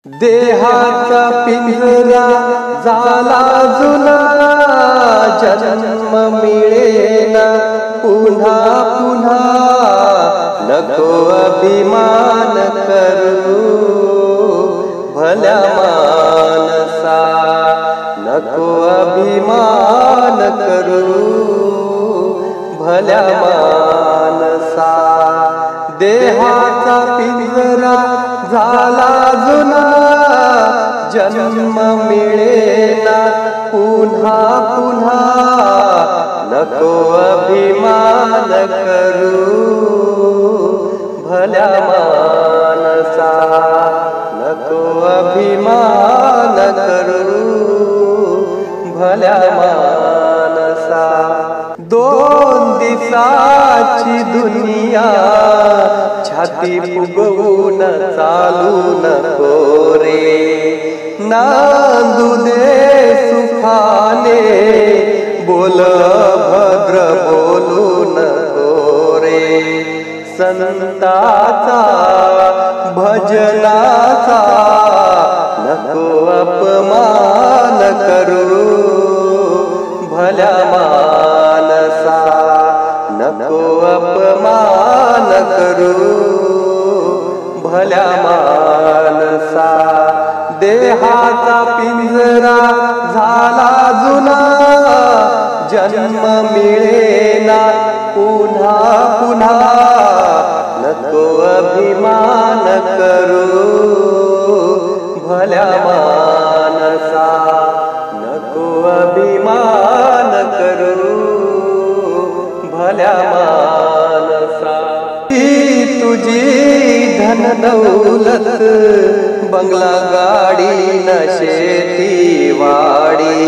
देहाचा पिंजरा झाला जुना, जन्म मिळेना पुन्हा पुन्हा. नको अभिमान करू भल्या मानसा, नको अभिमान करू भल्या मानसा. देहाचा पिंजरा झाला जुना, जन्म मिळेना पुन्हा पुन्हा. नको अभिमान करू भल्या मानसा, नको अभिमान करू भल्या मानसा. दोन दिवसाची दुनिया छाती फुगवून चालू नको रे. नांदू दे सुखाने, बोल भद्र बोलू नको रे. संताचा भजनाचा नको अपमान करू भल्या मानसा, नको अपमान करू भल्या मानसा. देहाचा पिंजरा झाला जुना, जन्म मिळेना पुन्हा पुन्हा. नको अभिमान करू भल्या मानसा, नको अभिमान करू भल्या मानसा. ही तुझी धन दौलत, बंगला गाडी न शेती वाडी.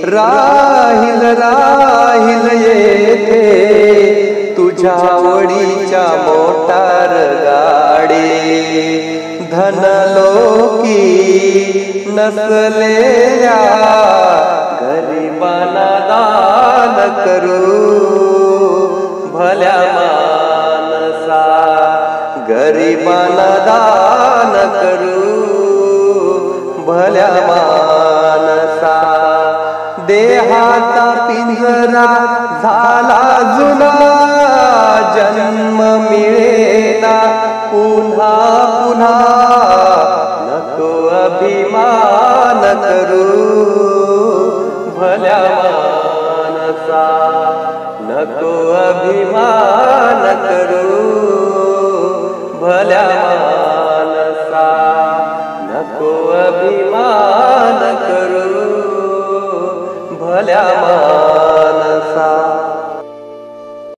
राहील राहील येथे तुझ्या आवडीच्या मोटार गाडी. धनलोकी नसलेल्या गरिबांना दान करू भल्या मानसा, गरिबांना दान करू भल्या मानसा. देहाचा पिंजरा झाला जुना, जन्म मिळेना पुन्हा पुन्हा. नको अभिमान करू भल्या मानसा, नको अभिमान करू भल्या मानसा, नको अभिमान करू भल्या